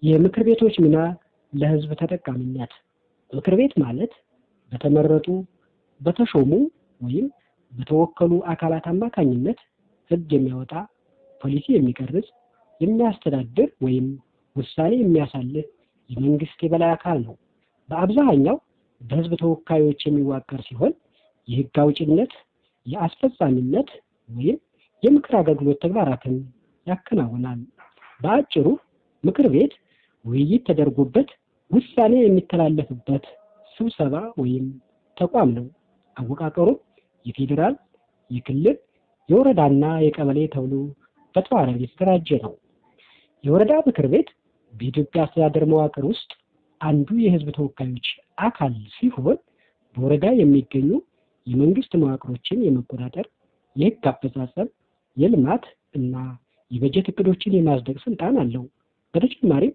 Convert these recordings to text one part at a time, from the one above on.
የምክር ቤቶች ሚና ለህዝብ ተጠቃሚነት። ምክር ቤት ማለት በተመረጡ በተሾሙ ወይም በተወከሉ አካላት አማካኝነት ህግ የሚያወጣ፣ ፖሊሲ የሚቀርጽ፣ የሚያስተዳድር ወይም ውሳኔ የሚያሳልፍ የመንግስት የበላይ አካል ነው። በአብዛኛው በህዝብ ተወካዮች የሚዋቀር ሲሆን የህግ አውጭነት፣ የአስፈጻሚነት ወይም የምክር አገልግሎት ተግባራትን ያከናውናል። በአጭሩ ምክር ቤት ውይይት ተደርጎበት ውሳኔ የሚተላለፍበት ስብሰባ ወይም ተቋም ነው። አወቃቀሩ የፌዴራል፣ የክልል፣ የወረዳና የቀበሌ ተብሎ በተዋረድ የተደራጀ ነው። የወረዳ ምክር ቤት በኢትዮጵያ አስተዳደር መዋቅር ውስጥ አንዱ የህዝብ ተወካዮች አካል ሲሆን በወረዳ የሚገኙ የመንግስት መዋቅሮችን የመቆጣጠር፣ የህግ አፈጻጸም፣ የልማት እና የበጀት እቅዶችን የማጽደቅ ስልጣን አለው። በተጨማሪም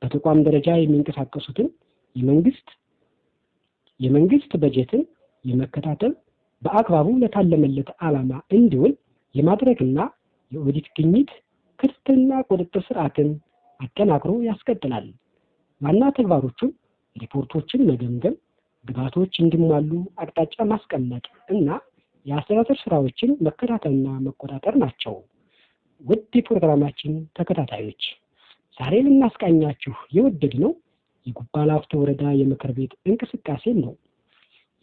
በተቋም ደረጃ የሚንቀሳቀሱትን የመንግስት በጀትን የመከታተል፣ በአግባቡ ለታለመለት ዓላማ እንዲውል የማድረግና የኦዲት ግኝት ክትትልና ቁጥጥር ስርዓትን አጠናክሮ ያስቀጥላል። ዋና ተግባሮቹም ሪፖርቶችን መገምገም፣ ግብዓቶች እንዲሟሉ አቅጣጫ ማስቀመጥ እና የአስተዳደር ስራዎችን መከታተልና መቆጣጠር ናቸው። ውድ የፕሮግራማችን ተከታታዮች ዛሬ ልናስቃኛችሁ የወደድነው የጉባ ላፍቶ ወረዳ የምክር ቤት እንቅስቃሴን ነው።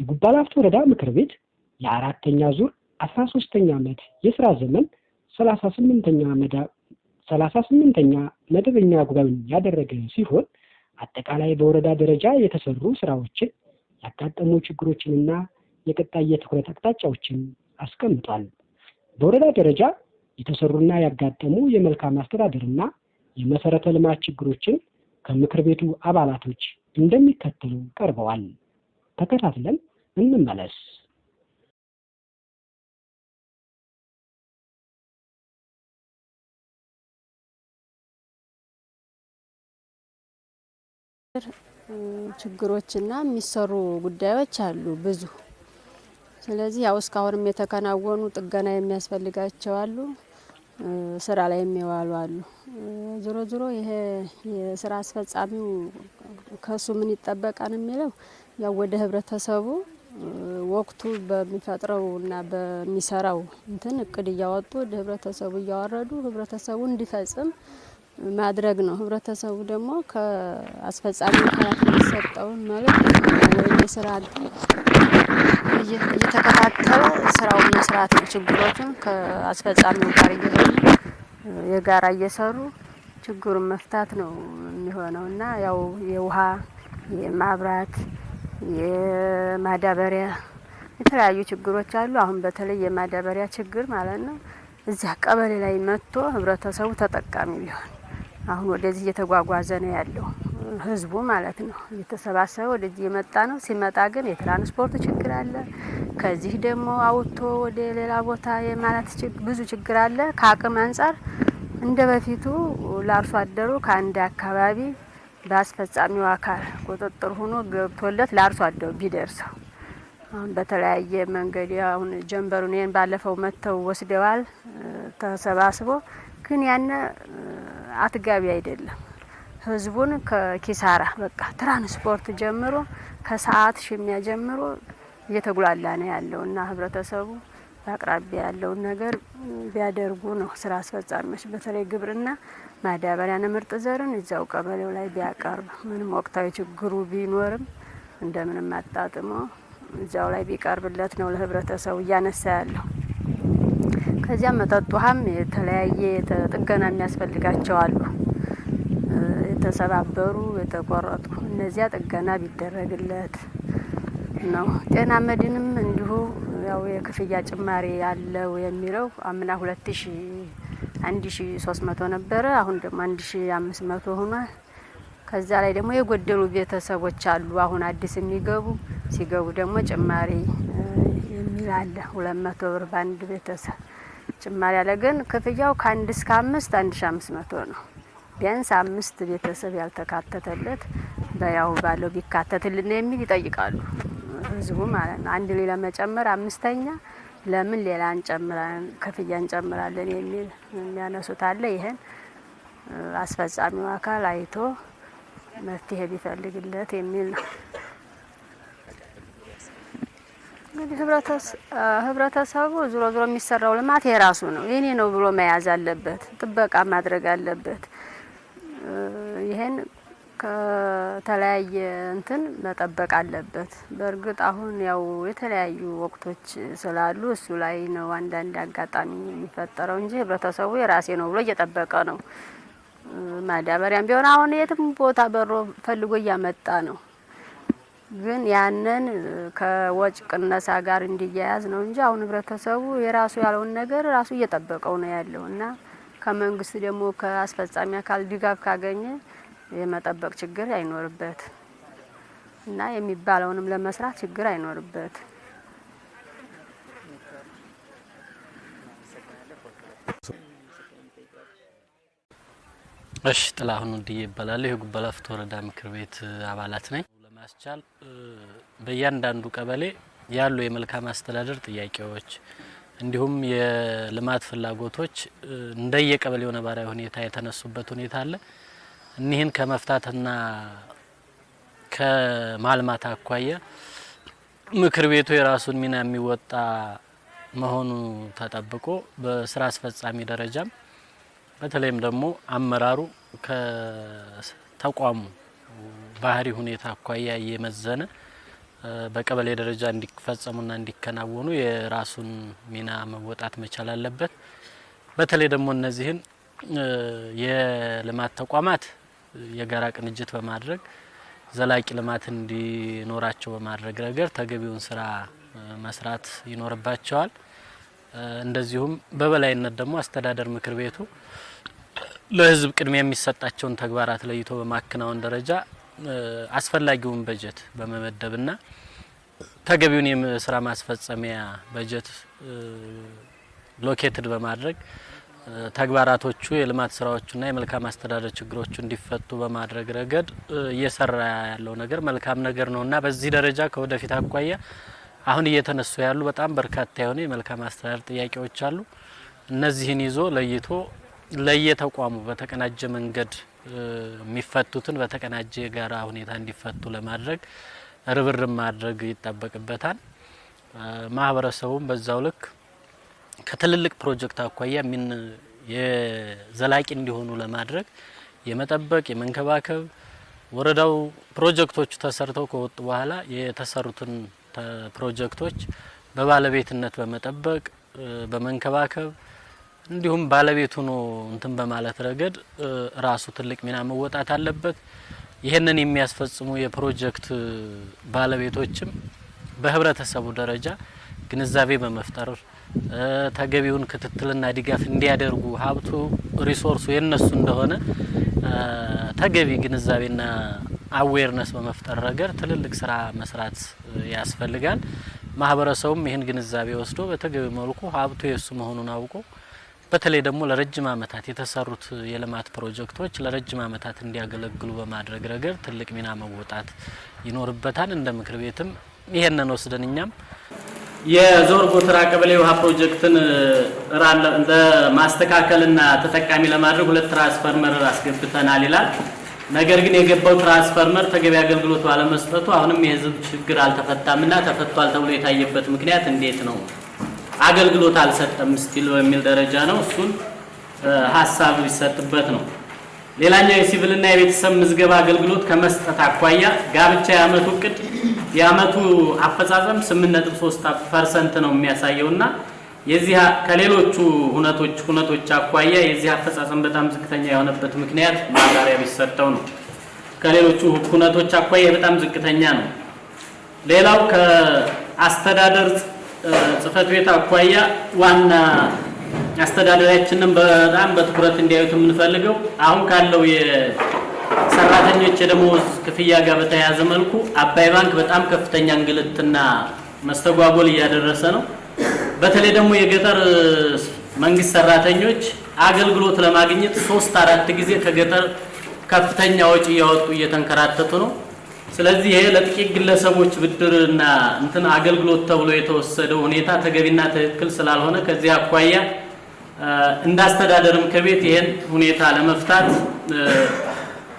የጉባ ላፍቶ ወረዳ ምክር ቤት የአራተኛ ዙር 13ኛ ዓመት የስራ ዘመን 38ኛ መደበኛ ጉባኤውን ያደረገ ሲሆን አጠቃላይ በወረዳ ደረጃ የተሰሩ ስራዎችን፣ ያጋጠሙ ችግሮችንና የቀጣይ የትኩረት አቅጣጫዎችን አስቀምጧል። በወረዳ ደረጃ የተሰሩና ያጋጠሙ የመልካም አስተዳደርና የመሰረተ ልማት ችግሮችን ከምክር ቤቱ አባላቶች እንደሚከተሉ ቀርበዋል። ተከታትለን እንመለስ። ችግሮችና የሚሰሩ ጉዳዮች አሉ ብዙ። ስለዚህ ያው እስካሁንም የተከናወኑ ጥገና የሚያስፈልጋቸው አሉ፣ ስራ ላይ የሚዋሉ አሉ። ዞሮ ይሄ የስራ አስፈጻሚው ከሱ ምን ይጠበቃል የሚለው ያው ወደ ህብረተሰቡ ወቅቱ በሚፈጥረውና በሚሰራው እቅድ እያወጡ ወደ ህብረተሰቡ እያወረዱ ህብረተሰቡ እንዲፈጽም ማድረግ ነው። ህብረተሰቡ ደግሞ ከአስፈጻሚው አካላት የሚሰጠውን መልእክት ወይም የስራ እየተከታተለ ስራውን መስራት ነው። ችግሮችን ከአስፈጻሚው ጋር የጋራ እየሰሩ ችግሩን መፍታት ነው የሚሆነውና ያው የውሃ፣ የማብራት፣ የማዳበሪያ የተለያዩ ችግሮች አሉ። አሁን በተለይ የማዳበሪያ ችግር ማለት ነው እዚያ ቀበሌ ላይ መጥቶ ህብረተሰቡ ተጠቃሚ ቢሆን አሁን ወደዚህ እየተጓጓዘ ነው ያለው ህዝቡ ማለት ነው። እየተሰባሰበ ወደዚህ የመጣ ነው። ሲመጣ ግን የትራንስፖርት ችግር አለ። ከዚህ ደግሞ አውጥቶ ወደ ሌላ ቦታ የማለት ብዙ ችግር አለ። ከአቅም አንጻር እንደ በፊቱ ለአርሶ አደሩ ከአንድ አካባቢ በአስፈጻሚው አካል ቁጥጥር ሆኖ ገብቶለት ለአርሶ አደሩ ቢደርሰው አሁን በተለያየ መንገድ አሁን ጀንበሩን ይሄን ባለፈው መተው ወስደዋል ተሰባስቦ፣ ግን ያነ አትጋቢ አይደለም። ህዝቡን ከኪሳራ በቃ ትራንስፖርት ጀምሮ ከሰዓት ሽሚያ ጀምሮ እየተጉላላ ነው ያለውና ህብረተሰቡ በአቅራቢያ ያለውን ነገር ቢያደርጉ ነው። ስራ አስፈጻሚዎች በተለይ ግብርና ማዳበሪያና ምርጥ ዘርን እዛው ቀበሌው ላይ ቢያቀርብ ምንም ወቅታዊ ችግሩ ቢኖርም እንደምንም አጣጥሞ እዛው ላይ ቢቀርብለት ነው ለህብረተሰቡ እያነሳ ያለው። ከዚያ መጠጥ ውሃም የተለያየ ጥገና የሚያስፈልጋቸው አሉ። የተሰባበሩ የተቆረጡ እነዚያ ጥገና ቢደረግለት ነው። ጤና መድንም እንዲሁ ያው የክፍያ ጭማሪ ያለው የሚለው አምና 1300 ነበረ፣ አሁን ደግሞ 1500 ሆኗል። ከዛ ላይ ደግሞ የጎደሉ ቤተሰቦች አሉ። አሁን አዲስ የሚገቡ ሲገቡ ደግሞ ጭማሪ የሚል አለ። 200 ብር በአንድ ቤተሰብ ጭማሪ አለ። ግን ክፍያው ከ1 እስከ 5 1500 ነው። ቢያንስ 5 ቤተሰብ ያልተካተተለት በያው ባለው ቢካተትልን የሚል ይጠይቃሉ ህዝቡ ማለት ነው። አንድ ሌላ መጨመር አምስተኛ ለምን ሌላ እንጨምራለን ክፍያ እንጨምራለን የሚል የሚያነሱት አለ። ይሄን አስፈጻሚው አካል አይቶ መፍትሄ ቢፈልግለት የሚል ነው። እንግዲህ ህብረተሰቡ ዙሮ የሚሰራው ልማት የራሱ ነው የኔ ነው ብሎ መያዝ አለበት፣ ጥበቃ ማድረግ አለበት። ይሄን ከተለያየ እንትን መጠበቅ አለበት። በእርግጥ አሁን ያው የተለያዩ ወቅቶች ስላሉ እሱ ላይ ነው አንዳንድ አጋጣሚ የሚፈጠረው እንጂ ህብረተሰቡ የራሴ ነው ብሎ እየጠበቀ ነው። ማዳበሪያም ቢሆን አሁን የትም ቦታ በሮ ፈልጎ እያመጣ ነው። ግን ያንን ከወጭ ቅነሳ ጋር እንዲያያዝ ነው እንጂ አሁን ህብረተሰቡ የራሱ ያለውን ነገር ራሱ እየጠበቀው ነው ያለውና ከመንግስት ደግሞ ከአስፈጻሚ አካል ድጋፍ ካገኘ የመጠበቅ ችግር አይኖርበት እና የሚባለውንም ለመስራት ችግር አይኖርበት። እሺ ጥላሁን እንዲህ ይባላል። የጉባ ላፍቶ ወረዳ ምክር ቤት አባላት ነኝ። ለማስቻል በእያንዳንዱ ቀበሌ ያሉ የመልካም አስተዳደር ጥያቄዎች እንዲሁም የልማት ፍላጎቶች እንደየቀበሌው ነባራዊ ሁኔታ የተነሱበት ሁኔታ አለ። እኒህን ከመፍታትና ከማልማት አኳያ ምክር ቤቱ የራሱን ሚና የሚወጣ መሆኑ ተጠብቆ በስራ አስፈጻሚ ደረጃም በተለይም ደግሞ አመራሩ ከተቋሙ ባህሪ ሁኔታ አኳያ እየመዘነ በቀበሌ ደረጃ እንዲፈጸሙና እንዲከናወኑ የራሱን ሚና መወጣት መቻል አለበት። በተለይ ደግሞ እነዚህን የልማት ተቋማት የጋራ ቅንጅት በማድረግ ዘላቂ ልማት እንዲኖራቸው በማድረግ ረገድ ተገቢውን ስራ መስራት ይኖርባቸዋል። እንደዚሁም በበላይነት ደግሞ አስተዳደር ምክር ቤቱ ለህዝብ ቅድሚያ የሚሰጣቸውን ተግባራት ለይቶ በማከናወን ደረጃ አስፈላጊውን በጀት በመመደብና ተገቢውን የስራ ማስፈጸሚያ በጀት ሎኬትድ በማድረግ ተግባራቶቹ የልማት ስራዎቹና የመልካም አስተዳደር ችግሮቹ እንዲፈቱ በማድረግ ረገድ እየሰራ ያለው ነገር መልካም ነገር ነውና በዚህ ደረጃ ከወደፊት አኳያ አሁን እየተነሱ ያሉ በጣም በርካታ የሆነ የመልካም አስተዳደር ጥያቄዎች አሉ። እነዚህን ይዞ ለይቶ ለየተቋሙ በተቀናጀ መንገድ የሚፈቱትን በተቀናጀ የጋራ ሁኔታ እንዲፈቱ ለማድረግ ርብርብ ማድረግ ይጠበቅበታል። ማህበረሰቡም በዛው ልክ ከትልልቅ ፕሮጀክት አኳያ ምን የዘላቂ እንዲሆኑ ለማድረግ የመጠበቅ የመንከባከብ ወረዳው ፕሮጀክቶቹ ተሰርተው ከወጡ በኋላ የተሰሩትን ፕሮጀክቶች በባለቤትነት በመጠበቅ በመንከባከብ እንዲሁም ባለቤቱ ነው እንትን በማለት ረገድ ራሱ ትልቅ ሚና መወጣት አለበት። ይሄንን የሚያስፈጽሙ የፕሮጀክት ባለቤቶችም በህብረተሰቡ ደረጃ ግንዛቤ በመፍጠር ተገቢውን ክትትልና ድጋፍ እንዲያደርጉ ሀብቱ ሪሶርሱ የነሱ እንደሆነ ተገቢ ግንዛቤና አዌርነስ በመፍጠር ረገድ ትልልቅ ስራ መስራት ያስፈልጋል። ማህበረሰቡም ይሄን ግንዛቤ ወስዶ በተገቢ መልኩ ሀብቱ የሱ መሆኑን አውቆ በተለይ ደግሞ ለረጅም አመታት የተሰሩት የልማት ፕሮጀክቶች ለረጅም አመታት እንዲያገለግሉ በማድረግ ረገድ ትልቅ ሚና መወጣት ይኖርበታል። እንደ ምክር ቤትም ይሄንን ወስደንኛም የዞርጎ ትራ ቀበሌ ውሃ ፕሮጀክትን ለማስተካከልና ተጠቃሚ ለማድረግ 2 ትራንስፎርመር አስገብተናል ይላል። ነገር ግን የገባው ትራንስፎርመር ተገቢ አገልግሎት ባለመስጠቱ አሁንም የህዝብ ችግር አልተፈታምና ተፈቷል ተብሎ የታየበት ምክንያት እንዴት ነው? አገልግሎት አልሰጠም ስቲል በሚል ደረጃ ነው። እሱን ሐሳብ ሊሰጥበት ነው። ሌላኛው የሲቪልና የቤተሰብ ምዝገባ አገልግሎት ከመስጠት አኳያ ጋብቻ ያመቱ እቅድ ያመቱ አፈጻጸም 8.3% ነው የሚያሳየውና የዚህ ከሌሎቹ ሁነቶች አኳያ የዚህ አፈጻጸም በጣም ዝቅተኛ የሆነበት ምክንያት ማብራሪያ ቢሰጠው ነው። ከሌሎቹ ሁነቶች አኳያ በጣም ዝቅተኛ ነው። ሌላው ከአስተዳደር ጽፈት ቤት አኳያ ዋና አስተዳደራችንን በጣም በትኩረት እንዲያዩት የምንፈልገው አሁን ካለው የሰራተኞች የደሞዝ ክፍያ ጋር በተያያዘ መልኩ አባይ ባንክ በጣም ከፍተኛ እንግልትና መስተጓጎል እያደረሰ ነው። በተለይ ደግሞ የገጠር መንግስት ሰራተኞች አገልግሎት ለማግኘት 3-4 ጊዜ ከገጠር ከፍተኛ ወጪ ያወጡ እየተንከራተቱ ነው። ስለዚህ ይሄ ለጥቂት ግለሰቦች ብድርና እንትን አገልግሎት ተብሎ የተወሰደው ሁኔታ ተገቢና ትክክል ስላልሆነ ከዚህ አኳያ እንዳስተዳደር ምክር ቤት ይሄን ሁኔታ ለመፍታት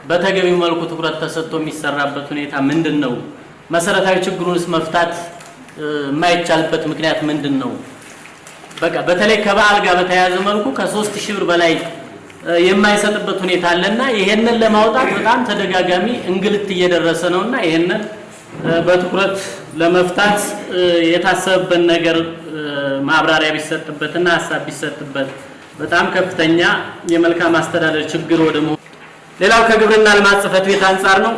በተገቢው መልኩ ትኩረት ተሰጥቶ የሚሰራበት ሁኔታ ምንድነው? መሰረታዊ ችግሩንስ መፍታት የማይቻልበት ምክንያት ምንድነው? በቃ በተለይ ከበዓል ጋር በተያያዘ መልኩ ከ3000 ብር በላይ የማይሰጥበት ሁኔታ አለና ይሄንን ለማውጣት በጣም ተደጋጋሚ እንግልት እየደረሰ ነውና ይሄንን በትኩረት ለመፍታት የታሰበበት ነገር ማብራሪያ ቢሰጥበትና ሐሳብ ቢሰጥበት በጣም ከፍተኛ የመልካም አስተዳደር ችግር ወደ ሌላው ከግብርና ልማት ጽሕፈት ቤት አንፃር ነው።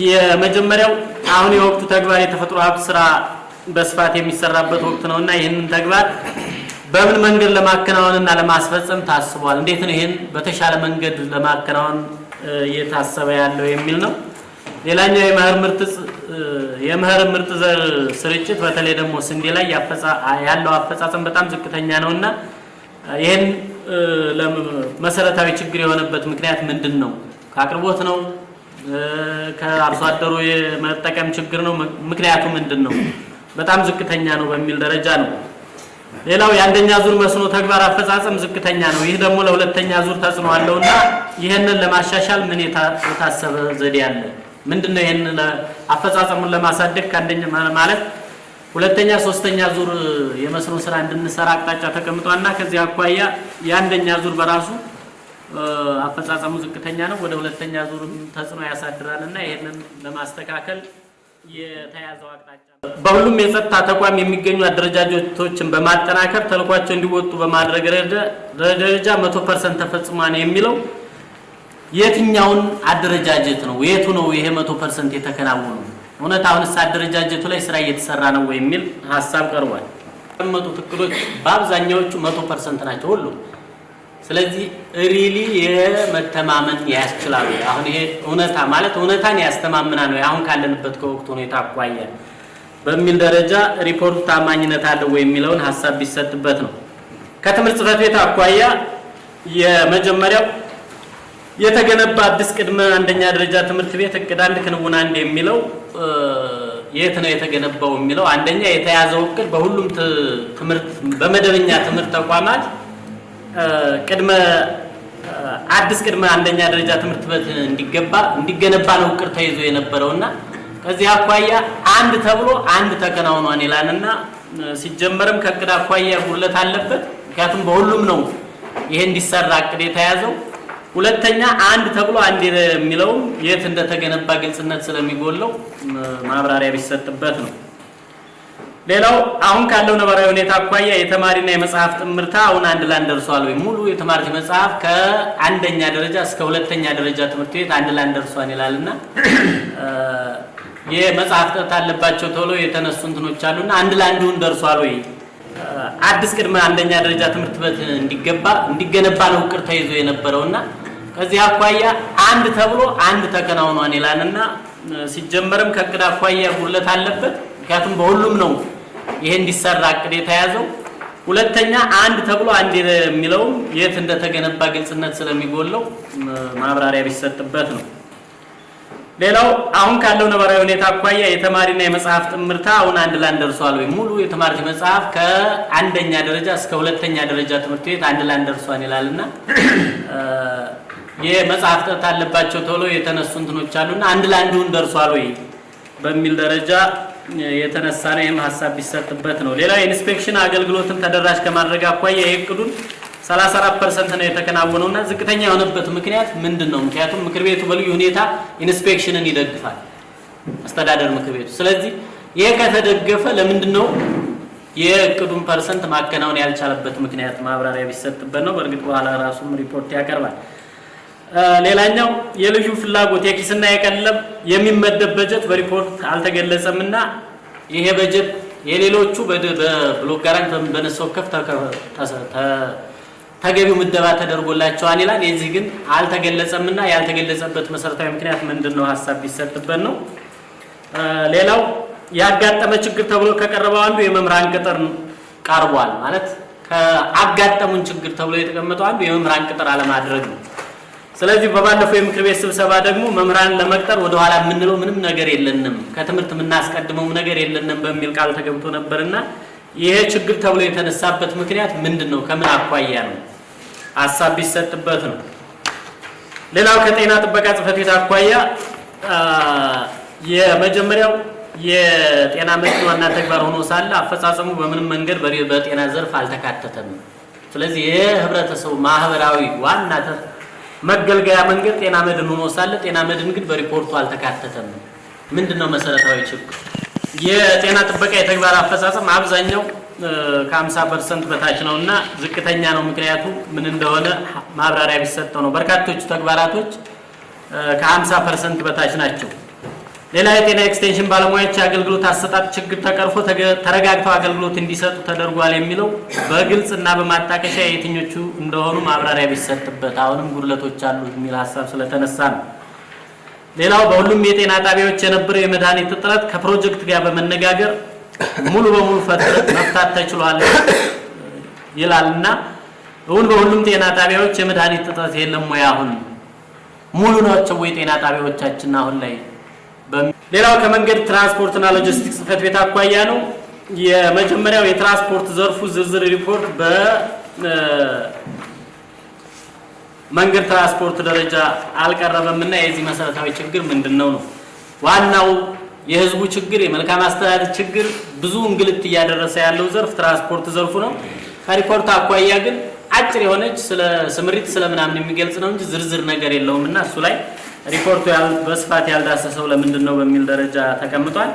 የመጀመሪያው አሁን የወቅቱ ተግባር የተፈጥሮ ሀብት ስራ በስፋት የሚሰራበት ወቅት ነውና ይሄንን ተግባር በምን መንገድ ለማከናወንና ለማስፈጸም ታስቧል? እንዴት ነው ይሄን በተሻለ መንገድ ለማከናወን እየታሰበ ያለው የሚል ነው። ሌላኛው የመኸር ምርጥ ዘር ስርጭት በተለይ ደግሞ ስንዴ ላይ ያለው አፈጻጸም በጣም ዝቅተኛ ነውና ይሄን ለመሰረታዊ ችግር የሆነበት ምክንያት ምንድነው? ከአቅርቦት ነው? ከአርሶ አደሩ የመጠቀም ችግር ነው? ምክንያቱ ምንድነው? በጣም ዝቅተኛ ነው በሚል ደረጃ ነው። ሌላው የአንደኛ ዙር መስኖ ተግባር አፈጻጸም ዝቅተኛ ነው። ይህ ደግሞ ለሁለተኛ ዙር ተጽዕኖ አለውና ይሄንን ለማሻሻል ምን የታሰበ ዘዴ አለ? ምንድነው ይሄን አፈጻጸሙን ለማሳደግ ከአንደኛ ማለት ሁለተኛ ሶስተኛ ዙር የመስኖ ስራ እንድንሰራ አቅጣጫ ተቀምጧልና ከዚህ አኳያ የአንደኛ ዙር በራሱ አፈጻጸሙ ዝቅተኛ ነው፣ ወደ ሁለተኛ ዙር ተጽዕኖ ያሳድራልና ይሄንን ለማስተካከል የተያዘው አቅጣጫ በሁሉም የጸጥታ ተቋም የሚገኙ አደረጃጀቶችን በማጠናከር ተልኳቸው እንዲወጡ በማድረግ ደረጃ 100% ተፈጽሟል የሚለው የትኛውን አደረጃጀት ነው? የቱ ነው ይሄ 100% የተከናወነው? እውነት አሁንስ አደረጃጀቱ ላይ ስራ እየተሰራ ነው ወይ የሚል ሐሳብ ቀርቧል። የተቀመጡት እቅዶች በአብዛኛዎቹ 100% ናቸው ሁሉ። ስለዚህ ሪሊ የመተማመን ያስችላል። አሁን ይሄ እውነታ ማለት እውነታን ያስተማምናል ነው አሁን ካለንበት ከወቅቱ ሁኔታ አኳያ በሚል ደረጃ ሪፖርቱ ታማኝነት አለው ወይ የሚለውን ሐሳብ ቢሰጥበት ነው። ከትምህርት ጽሕፈት ቤት አኳያ የመጀመሪያው የተገነባ አዲስ ቅድመ አንደኛ ደረጃ ትምህርት ቤት እቅድ 1 ክንውን 1 የሚለው የት ነው የተገነባው የሚለው አንደኛ የተያዘው እቅድ በሁሉም ትምህርት በመደበኛ ትምህርት ተቋማት አዲስ ቅድመ አንደኛ ደረጃ ትምህርት ቤት እንዲገነባ ነው እቅድ ተይዞ የነበረውና ከዚህ አኳያ አንድ ተብሎ አንድ ተከናውኗል ይላልና ሲጀመርም ከእቅድ አኳያ ጉድለት አለበት። ምክንያቱም በሁሉም ነው ይሄ እንዲሰራ እቅድ የተያዘው። ሁለተኛ አንድ ተብሎ አንድ የሚለው የት እንደተገነባ ግልጽነት ስለሚጎለው ማብራሪያ ቢሰጥበት ነው። ሌላው አሁን ካለው ነባራዊ ሁኔታ አኳያ የተማሪና የመጽሐፍ ጥምርታ አሁን አንድ ላይ ደርሷል ወይ? ሙሉ የተማሪ መጽሐፍ ከአንደኛ ደረጃ እስከ ሁለተኛ ደረጃ ትምህርት ቤት አንድ ላይ ደርሷል ይላልና የመጽሐፍ ጥረት አለባቸው ተብሎ የተነሱ እንትኖች አሉና አንድ ላይ አንዱን ደርሷል ወይ? አዲስ ቅድመ አንደኛ ደረጃ ትምህርት ቤት እንዲገነባ ነው እቅድ ተይዞ የነበረውና ከዚህ አኳያ አንድ ተብሎ አንድ ተከናውኗል ይላልና ሲጀመርም ከእቅድ አኳያ ጉድለት አለበት። ምክንያቱም በሁሉም ነው ይሄ እንዲሰራ እቅድ የተያዘው። ሁለተኛ አንድ ተብሎ አንድ የሚለው የት እንደተገነባ ግልጽነት ስለሚጎለው ማብራሪያ ቢሰጥበት ነው። ሌላው አሁን ካለው ነባራዊ ሁኔታ አኳያ የተማሪና የመጽሐፍ ጥምርታ አሁን አንድ ላይ ደርሷል ወይ? ሙሉ የተማሪ መጽሐፍ ከአንደኛ ደረጃ እስከ ሁለተኛ ደረጃ ትምህርት ቤት አንድ ላይ ደርሷል ይላልና የመጽሐፍ ጥረት አለባቸው ተብሎ የተነሱ እንትኖች አሉና አንድ ላይ አንዱን ደርሷል ወይ በሚል ደረጃ የተነሳ ነው። ይሄም ሐሳብ ቢሰጥበት ነው። ሌላው ኢንስፔክሽን አገልግሎትን ተደራሽ ከማድረግ አኳያ የእቅዱን 34% ነው የተከናወነውና ዝቅተኛ የሆነበት ምክንያት ምንድነው? ምክንያቱም ምክር ቤቱ በልዩ ሁኔታ ኢንስፔክሽንን ይደግፋል አስተዳደር ምክር ቤቱ። ስለዚህ ይሄ ከተደገፈ ለምንድነው የእቅዱን ፐርሰንት ማከናወን ያልቻለበት ምክንያት ማብራሪያ ቢሰጥበት ነው። በእርግጥ በኋላ ራሱም ሪፖርት ያቀርባል። ሌላኛው የልዩ ፍላጎት የኪስና የቀለብ የሚመደብ በጀት በሪፖርት አልተገለጸምና ይሄ በጀት የሌሎቹ በብሎክ ጋራንት በነሰው ከፍ ተገቢው ምደባ ተደርጎላቸዋል ይላል። የዚህ ግን አልተገለጸምና ያልተገለጸበት መሰረታዊ ምክንያት ምንድነው? ሐሳብ ቢሰጥበት ነው። ሌላው ያጋጠመ ችግር ተብሎ ከቀረበው አንዱ የመምህራን ቅጥር ቀርቧል። ማለት ከአጋጠሙን ችግር ተብሎ የተቀመጠው አንዱ የመምህራን ቅጥር አለማድረግ ነው። ስለዚህ በባለፈው የምክር ቤት ስብሰባ ደግሞ መምህራን ለመቅጠር ወደ ኋላ የምንለው ምንም ነገር የለንም፣ ከትምህርት የምናስቀድመው ነገር የለንም በሚል ቃል ተገብቶ ነበርና ይሄ ችግር ተብሎ የተነሳበት ምክንያት ምንድነው? ከምን አኳያ ነው? ሐሳብ ቢሰጥበት ነው። ሌላው ከጤና ጥበቃ ጽሕፈት ቤት አኳያ የመጀመሪያው የጤና መድን ዋና ተግባር ሆኖ ሳለ አፈጻጸሙ በምንም መንገድ በጤና ዘርፍ አልተካተተም። ስለዚህ የህብረተሰቡ ማህበራዊ ዋና መገልገያ መንገድ ጤና መድን ሆኖ ሳለ ጤና መድን ግን በሪፖርቱ አልተካተተም። ምንድነው መሰረታዊ ችግር? የጤና ጥበቃ የተግባር አፈጻጸም አብዛኛው ከ50% በታች ነውና ዝቅተኛ ነው። ምክንያቱ ምን እንደሆነ ማብራሪያ ቢሰጠው ነው። በርካቶቹ ተግባራቶች ከ50% በታች ናቸው። ሌላ የጤና ኤክስቴንሽን ባለሙያዎች አገልግሎት አሰጣጥ ችግር ተቀርፎ ተረጋግተው አገልግሎት እንዲሰጡ ተደርጓል የሚለው በግልጽና በማጣቀሻ የትኞቹ እንደሆኑ ማብራሪያ ቢሰጥበት አሁንም ጉድለቶች አሉ የሚል ሐሳብ ስለተነሳ ነው። ሌላው በሁሉም የጤና ጣቢያዎች የነበረው የመድኃኒት እጥረት ከፕሮጀክት ጋር በመነጋገር ሙሉ በሙሉ መፍታት ተችሏል ይላልና እውን በሁሉም ጤና ጣቢያዎች የመድኃኒት እጥረት የለም ወይ? አሁን ሙሉ ናቸው ወይ ጤና ጣቢያዎቻችን አሁን ላይ? ሌላው ከመንገድ ትራንስፖርትና ሎጂስቲክስ ጽሕፈት ቤት አኳያ ነው። የመጀመሪያው የትራንስፖርት ዘርፉ ዝርዝር ሪፖርት በመንገድ ትራንስፖርት ደረጃ አልቀረበምና የዚህ መሰረታዊ ችግር ምንድነው ነው? ዋናው የህዝቡ ችግር የመልካም አስተዳደር ችግር ብዙ እንግልት እያደረሰ ያለው ዘርፍ ትራንስፖርት ዘርፉ ነው። ከሪፖርት አኳያ ግን አጭር የሆነች ስለ ስምሪት ስለምናምን የሚገልጽ ነው እንጂ ዝርዝር ነገር የለውምና እሱ ላይ ሪፖርቱ በስፋት ያልዳሰሰው ለምንድን ነው በሚል ደረጃ ተቀምጧል።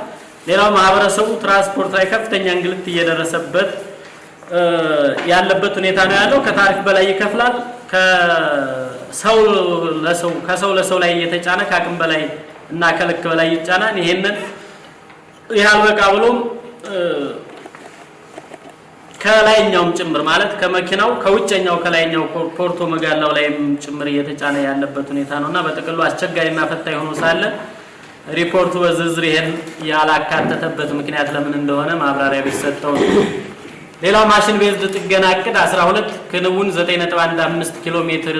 ሌላው ማህበረሰቡ ትራንስፖርት ላይ ከፍተኛ እንግልት እየደረሰበት ያለበት ሁኔታ ነው ያለው። ከታሪፍ በላይ ይከፍላል። ከሰው ለሰው ላይ እየተጫነ ከአቅም በላይ እና ከልክ በላይ ይጫናል። ይሄንን ያልበቃ ብሎም ከላይኛውም ጭምር ማለት ከመኪናው ከውጨኛው ከላይኛው ፖርቶ መጋላው ላይም ጭምር እየተጫነ ያለበት ሁኔታ ነውና በጥቅሉ አስቸጋሪና ፈታኝ ሆኖ ሳለ ሪፖርቱ በዝርዝር ይሄን ያላካተተበት ምክንያት ለምን እንደሆነ ማብራሪያ ቢሰጠው። ሌላው ማሽን ቤዝድ ጥገና እቅድ 12 ክንውን 9.15 ኪሎ ሜትር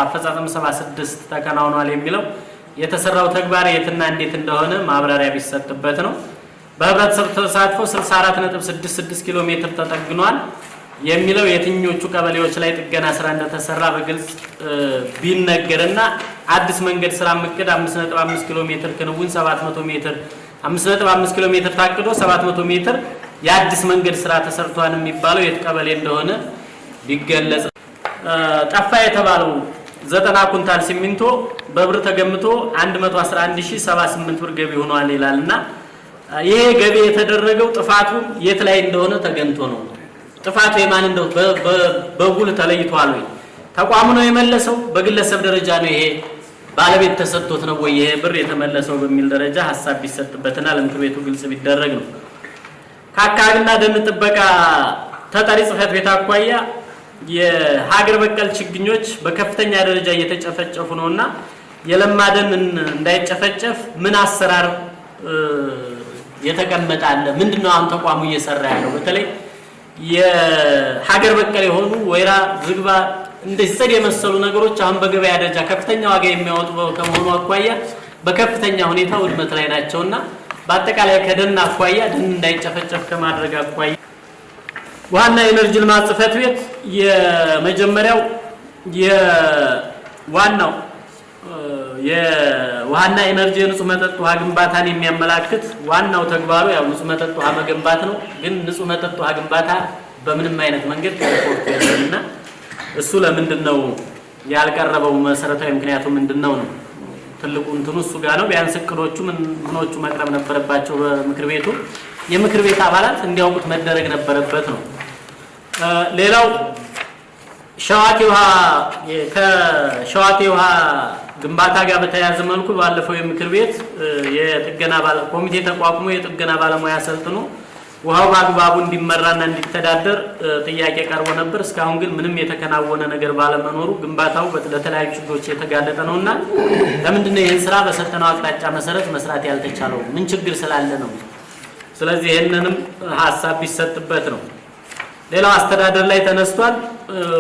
አፈጻጸም 76 ተከናውኗል የሚለው የተሰራው ተግባር የትና እንዴት እንደሆነ ማብራሪያ ቢሰጥበት ነው። በህብረተሰብ ተሳትፎ 64.66 ኪሎ ሜትር ተጠግኗል የሚለው የትኞቹ ቀበሌዎች ላይ ጥገና ስራ እንደተሰራ በግልጽ ቢነገርና አዲስ መንገድ ስራ እቅድ 5.5 ኪሎ ሜትር ክንውን 700 ሜትር 5.5 ኪሎ ሜትር ታቅዶ 700 ሜትር የአዲስ መንገድ ስራ ተሰርቷል የሚባለው የት ቀበሌ እንደሆነ ቢገለጽ። ጠፋ የተባለው 90 ኩንታል ሲሚንቶ በብር ተገምቶ 111078 ብር ገቢ ሆኗል ይላልና ይሄ ገቢ የተደረገው ጥፋቱ የት ላይ እንደሆነ ተገንቶ ነው። ጥፋቱ የማን እንደው በጉል ተለይቷል ወይ? ተቋሙ ነው የመለሰው? በግለሰብ ደረጃ ነው ይሄ ባለቤት ተሰጥቶት ነው ወይ ይሄ ብር የተመለሰው በሚል ደረጃ ሐሳብ ቢሰጥበትና ለምክር ቤቱ ግልጽ ቢደረግ ነው። ከአካባቢና ደን ጥበቃ ተጠሪ ጽሕፈት ቤት አኳያ የሀገር በቀል ችግኞች በከፍተኛ ደረጃ እየተጨፈጨፉ ነውና የለማ ደን እንዳይጨፈጨፍ ምን አሰራር የተቀመጣለ? ምንድነው አሁን ተቋሙ እየሰራ ያለው? በተለይ የሀገር በቀል የሆኑ ወይራ፣ ዝግባ እንደዚህ ጽድ የመሰሉ ነገሮች አሁን በገበያ ደረጃ ከፍተኛ ዋጋ የሚያወጡ ከመሆኑ አኳያ በከፍተኛ ሁኔታ ውድመት ላይ ናቸውና በአጠቃላይ ከደን አኳያ ደን እንዳይጨፈጨፍ ከማድረግ አኳያ ዋና ኤነርጂ ልማት ጽሕፈት ቤት የመጀመሪያው የዋናው የውሃና ኤነርጂ ንጹህ መጠጥ ውሃ ግንባታን የሚያመላክት ዋናው ተግባሩ ያው ንጹህ መጠጥ ውሃ መገንባት ነው። ግን ንጹህ መጠጥ ውሃ ግንባታ በምንም አይነት መንገድ ተቆርጦ ያለና እሱ ለምንድነው ያልቀረበው? መሰረታዊ ምክንያቱ ምንድነው ነው? ትልቁ እንትኑ እሱ ጋር ነው። ቢያንስ እቅዶቹ ምኖቹ መቅረብ ነበረባቸው በምክር ቤቱ። የምክር ቤት አባላት እንዲያውቁት መደረግ ነበረበት ነው። ሌላው ሸዋቴ ውሃ ግንባታ ጋር በተያያዘ መልኩ ባለፈው የምክር ቤት የጥገና ኮሚቴ ተቋቁሞ የጥገና ባለሙያ ሰልጥኖ ውሃው በአግባቡ እንዲመራና እንዲተዳደር ጥያቄ ቀርቦ ነበር። እስካሁን ግን ምንም የተከናወነ ነገር ባለመኖሩ ግንባታው ለተለያዩ ችግሮች የተጋለጠ ነውና ለምንድን ነው ይህን ስራ በሰጠነው አቅጣጫ መሰረት መስራት ያልተቻለው? ምን ችግር ስላለ ነው? ስለዚህ ይህንንም ሀሳብ ቢሰጥበት ነው። ሌላው አስተዳደር ላይ ተነስቷል።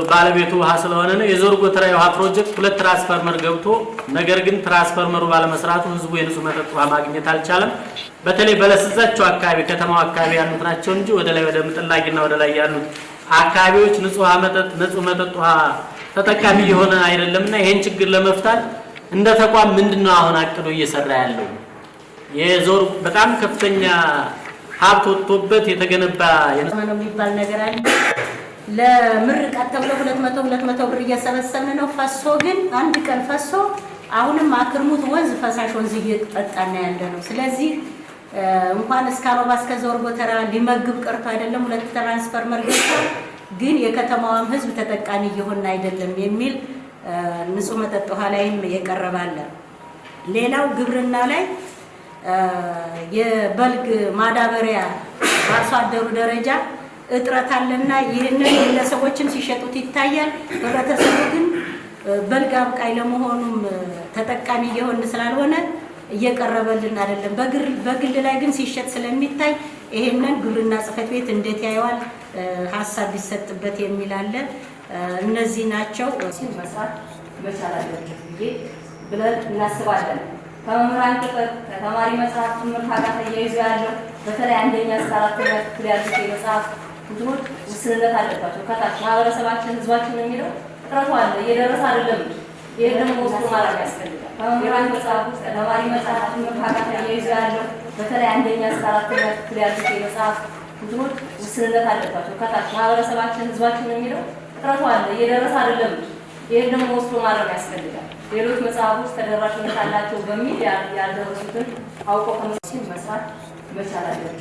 ባለቤቱ ውሃ ስለሆነ ነው። የዞር ጎተራ የውሃ ፕሮጀክት 2 ትራንስፈርመር ገብቶ ነገር ግን ትራንስፈርመሩ ባለመስራቱ ህዝቡ የንጹህ መጠጥ ውሃ ማግኘት አልቻለም። በተለይ በለስዛቸው አካባቢ ከተማው አካባቢ ያሉት ናቸው እንጂ ወደ ላይ ወደ ምጥላጊና ወደ ላይ ያሉት አካባቢዎች ንጹህ መጠጥ ውሃ ተጠቃሚ የሆነ አይደለምና ይሄን ችግር ለመፍታት እንደ ተቋም ምንድነው አሁን አቅዶ እየሰራ ያለው? የዞር በጣም ከፍተኛ ሀብት ወጥቶበት የተገነባ የነማነው የሚባል ነገር አለ። ለምርቃት ተብሎ 200 ብር እየሰበሰብን ነው። ፈሶ ግን አንድ ቀን ፈሶ አሁንም አክርሙት ወንዝ ፈሳሽ ወንዝ እየጠጣና ያለ ነው። ስለዚህ እንኳን እስካሮባ እስከ ዞር ጎተራ ሊመግብ ቀርቶ አይደለም 2 ትራንስፈርመር ገብቷል። ግን የከተማዋም ህዝብ ተጠቃሚ እየሆነ አይደለም የሚል ንጹህ መጠጥ ውሃ ላይም የቀረባለ። ሌላው ግብርና ላይ የበልግ ማዳበሪያ በአርሶ አደሩ ደረጃ እጥረት አለና ይህንን ለሰዎችም ሲሸጡት ይታያል። ህብረተሰቡ ግን በልግ አብቃይ ለመሆኑም ተጠቃሚ እየሆነ ስላልሆነ እየቀረበልን አይደለም። በግል ላይ ግን ሲሸጥ ስለሚታይ ይሄንን ግብርና ጽሕፈት ቤት እንዴት ያየዋል? ሀሳብ ቢሰጥበት የሚል አለ። እነዚህ ናቸው መስራት መቻል አለበት ብለን እናስባለን። ከመምህራን ቅጥር ከተማሪ መጽሐፍ ትምህርት ጋር ተያይዞ ያለው በተለይ አንደኛ እስከ አራተኛ ክፍል ያሉት የመጽሐፍ እንትኖች ውስንነት አለባቸው። ከታች ማህበረሰባችን ህዝባችን የሚለው ጥረቱ አለ፣ እየደረሰ አይደለም። ይሄ ደግሞ ወስዶ ማድረግ ያስፈልጋል። ከመምህራን መጽሐፍ ውስጥ ከተማሪ መጽሐፍ ትምህርት ጋር ተያይዞ ያለው በተለይ አንደኛ እስከ አራተኛ ክፍል ያሉት የመጽሐፍ እንትኖች ውስንነት አለባቸው። ከታች ማህበረሰባችን ህዝባችን የሚለው ጥረቱ አለ፣ እየደረሰ አይደለም። ይሄ ደግሞ ወስዶ ማድረግ ያስፈልጋል። ሌሎች መጽሐፎች ተደራሽነት አላቸው በሚል ያልደረሱትን አውቆ ከመጽሐፍ መስራት መቻል አለበት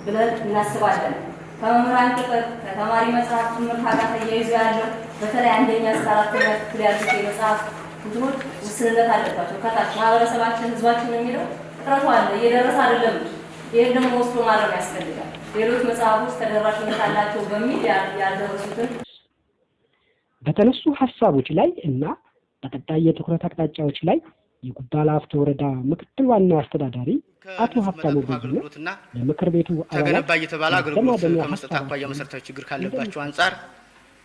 ብለን እናስባለን። ከመምህራን ቅጥር ከተማሪ መጽሐፍ ትምህርት ጋር ተያይዞ ያለው በተለይ አንደኛ እስከ አራተኛ ክፍል ያሉት የመጽሐፍ እንትኖች ውስንነት አለባቸው። ከታች ማህበረሰባችን ህዝባችን የሚለው ጥረቱ አለ፣ እየደረሰ አይደለም። ይሄ ደግሞ ወስዶ ማድረግ ያስፈልጋል። ሌሎች መጽሐፎች ተደራሽነት አላቸው በሚል ያልደረሱትን በተነሱ ሀሳቦች ላይ እና በቀጣይ የትኩረት አቅጣጫዎች ላይ የጉባ ላፍቶ ወረዳ ምክትል ዋና አስተዳዳሪ አቶ ሀብታሙ በየነ ለምክር ቤቱ ተገነባ እየተባለ አገልግሎት ከመስጠት አኳያ መሰረታዊ ችግር ካለባቸው አንጻር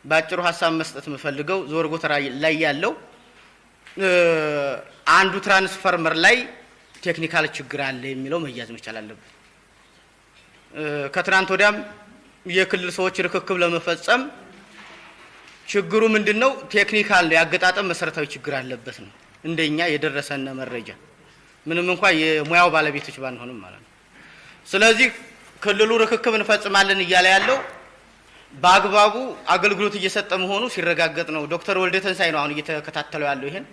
ባጭሩ ሀሳብ መስጠት የምፈልገው ዞር ጎተራ ላይ ያለው አንዱ ትራንስፈርመር ላይ ቴክኒካል ችግር አለ የሚለው መያዝ መቻል አለበት። ከትናንት ወዲያም የክልል ሰዎች ርክክብ ለመፈጸም ችግሩ ምንድነው? ቴክኒካል ያገጣጠም መሰረታዊ ችግር አለበት ነው እንደኛ የደረሰነ መረጃ፣ ምንም እንኳን የሙያው ባለቤቶች ባንሆንም ማለት ነው። ስለዚህ ክልሉ ርክክብ እንፈጽማለን እያለ ያለው በአግባቡ አገልግሎት እየሰጠ መሆኑ ሲረጋገጥ ነው። ዶክተር ወልደተንሳይ ነው አሁን እየተከታተለው ያለው ይሄን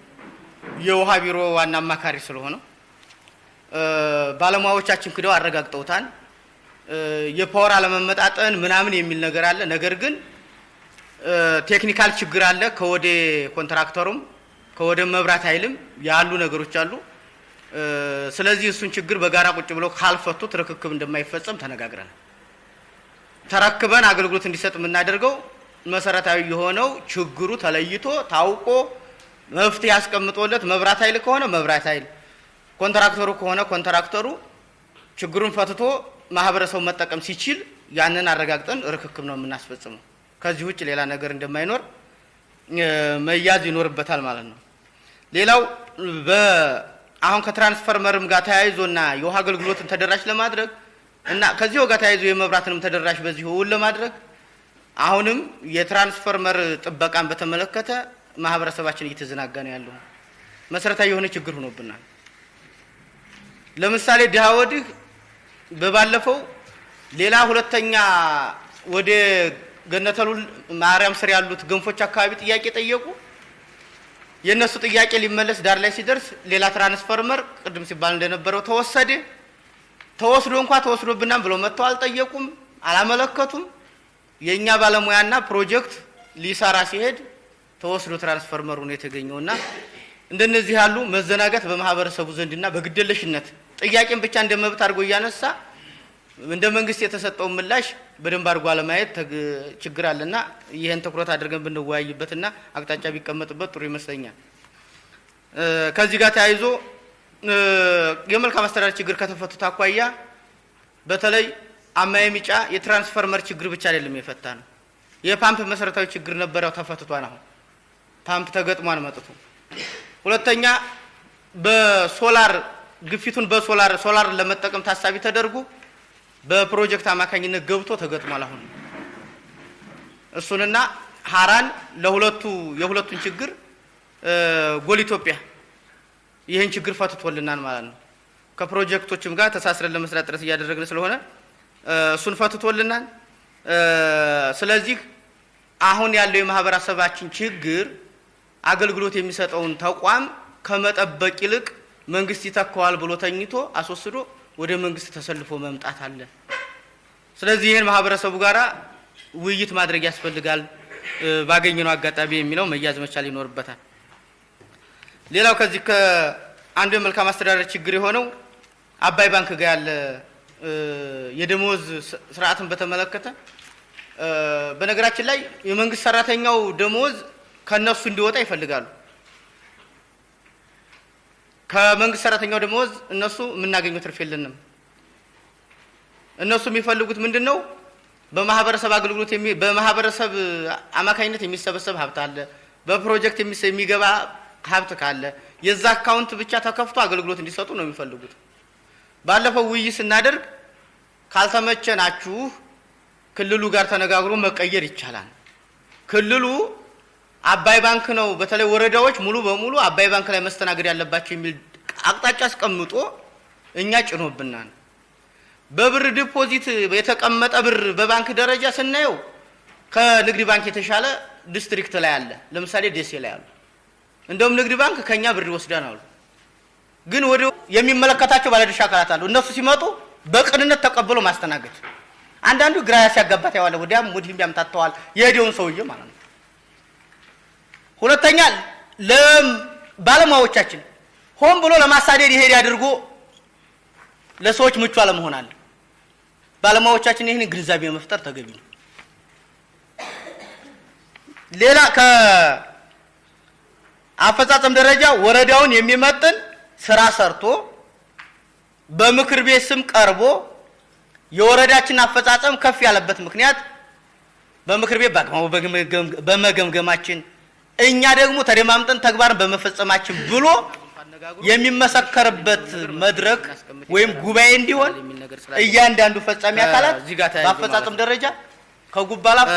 የውሃ ቢሮ ዋና አማካሪ ስለሆነ ባለሙያዎቻችን ክደው አረጋግጠውታል። የፓወር አለመመጣጠን ምናምን የሚል ነገር አለ። ነገር ግን ቴክኒካል ችግር አለ። ከወደ ኮንትራክተሩም ከወደ መብራት ኃይልም ያሉ ነገሮች አሉ። ስለዚህ እሱን ችግር በጋራ ቁጭ ብለው ካልፈቱት ርክክብ እንደማይፈጸም ተነጋግረናል። ተረክበን አገልግሎት እንዲሰጥ የምናደርገው መሰረታዊ የሆነው ችግሩ ተለይቶ ታውቆ መፍትሄ ያስቀምጦለት መብራት ኃይል ከሆነ መብራት ኃይል፣ ኮንትራክተሩ ከሆነ ኮንትራክተሩ ችግሩን ፈትቶ ማህበረሰቡ መጠቀም ሲችል ያንን አረጋግጠን ርክክብ ነው የምናስፈጽመው። ከዚህ ውጭ ሌላ ነገር እንደማይኖር መያዝ ይኖርበታል ማለት ነው። ሌላው አሁን ከትራንስፈርመርም ጋር ተያይዞና የውሃ አገልግሎትን ተደራሽ ለማድረግ እና ከዚሁ ጋር ተያይዞ የመብራትንም ተደራሽ በዚሁ ውል ለማድረግ አሁንም የትራንስፈርመር ጥበቃን በተመለከተ ማህበረሰባችን እየተዘናጋ ነው ያለው። መሰረታዊ የሆነ ችግር ሆኖብናል። ለምሳሌ ድሃ ወዲህ በባለፈው ሌላ ሁለተኛ ወደ ገነተሉ ማርያም ስር ያሉት ገንፎች አካባቢ ጥያቄ ጠየቁ። የነሱ ጥያቄ ሊመለስ ዳር ላይ ሲደርስ ሌላ ትራንስፈርመር ቅድም ሲባል እንደነበረው ተወስዶ እንኳን ተወስዶብናል ብለው መጥተው አልጠየቁም፣ አላመለከቱም። የኛ ባለሙያና ፕሮጀክት ሊሰራ ሲሄድ ተወስዶ ትራንስፈርመሩ ነው የተገኘውና እንደነዚህ ያሉ መዘናጋት በማህበረሰቡ ዘንድና በግደለሽነት ጥያቄን ብቻ እንደመብት አድርጎ እያነሳ እንደ መንግስት የተሰጠው ምላሽ በደንብ አድርጎ አለማየት ችግር አለና ይሄን ትኩረት አድርገን ብንወያይበትና አቅጣጫ ቢቀመጥበት ጥሩ ይመስለኛል። ከዚህ ጋር ተያይዞ የመልካም አስተዳደር ችግር ከተፈቱት አኳያ በተለይ አማዬ ሚጫ የትራንስፈርመር ችግር ብቻ አይደለም የፈታ ነው። የፓምፕ መሰረታዊ ችግር ነበረው ተፈትቷል። አሁን ፓምፕ ተገጥሟል መጥቶ። ሁለተኛ በሶላር ግፊቱን ሶላር ለመጠቀም ታሳቢ ተደርጎ በፕሮጀክት አማካኝነት ገብቶ ተገጥሟል። አሁን እሱንና ሀራን የሁለቱን ችግር ጎል ኢትዮጵያ ይህን ችግር ፈትቶልናል ማለት ነው። ከፕሮጀክቶችም ጋር ተሳስረን ለመስራት ጥረት እያደረግን ስለሆነ እሱን ፈትቶልናል። ስለዚህ አሁን ያለው የማህበረሰባችን ችግር አገልግሎት የሚሰጠውን ተቋም ከመጠበቅ ይልቅ መንግስት ይተካዋል ብሎ ተኝቶ አስወስዶ ወደ መንግስት ተሰልፎ መምጣት አለ። ስለዚህ ይሄን ማህበረሰቡ ጋራ ውይይት ማድረግ ያስፈልጋል ባገኘነው አጋጣሚ የሚለው መያዝ መቻል ይኖርበታል። ሌላው ከዚህ ከአንዱ የመልካም አስተዳደር ችግር የሆነው አባይ ባንክ ጋር ያለ የደሞዝ ስርዓትን በተመለከተ በነገራችን ላይ የመንግስት ሰራተኛው ደሞዝ ከነሱ እንዲወጣ ይፈልጋሉ። ከመንግስት ሰራተኛው ደሞዝ እነሱ የምናገኘው ትርፍ የለንም። እነሱ የሚፈልጉት ምንድነው? በማህበረሰብ አገልግሎት በማህበረሰብ አማካኝነት የሚሰበሰብ ሀብት አለ፣ በፕሮጀክት የሚገባ ሀብት ካለ የዛ አካውንት ብቻ ተከፍቶ አገልግሎት እንዲሰጡ ነው የሚፈልጉት። ባለፈው ውይይት ስናደርግ ካልተመቸናችሁ ክልሉ ጋር ተነጋግሮ መቀየር ይቻላል። ክልሉ አባይ ባንክ ነው፣ በተለይ ወረዳዎች ሙሉ በሙሉ አባይ ባንክ ላይ መስተናገድ ያለባቸው የሚል አቅጣጫ አስቀምጦ እኛ ጭኖብናል። በብር ዲፖዚት የተቀመጠ ብር በባንክ ደረጃ ስናየው ከንግድ ባንክ የተሻለ ዲስትሪክት ላይ አለ። ለምሳሌ ደሴ ላይ አሉ። እንደውም ንግድ ባንክ ከኛ ብር ይወስዳል አሉ። ግን ወደ የሚመለከታቸው ባለድርሻ አካላት አሉ። እነሱ ሲመጡ በቅንነት ተቀብሎ ማስተናገድ። አንዳንዱ ግራ ሲያጋባት ያዋለ ወዲያም ወዲህም ያምታተዋል የሄደውን ሰውዬ ማለት ነው። ሁለተኛ ለባለሙያዎቻችን ሆን ብሎ ለማሳደድ ይሄድ ያድርጎ ለሰዎች ምቹ አለመሆን አለ። ባለሙያዎቻችን ይህን ግንዛቤ መፍጠር ተገቢ ነው። ሌላ ከአፈጻጸም ደረጃ ወረዳውን የሚመጥን ስራ ሰርቶ በምክር ቤት ስም ቀርቦ የወረዳችን አፈጻጸም ከፍ ያለበት ምክንያት በምክር ቤት በመገምገማችን እኛ ደግሞ ተደማምጠን ተግባርን በመፈጸማችን ብሎ የሚመሰከርበት መድረክ ወይም ጉባኤ እንዲሆን እያንዳንዱ ፈጻሚ አካላት በአፈጻጸም ደረጃ ከጉባላፍ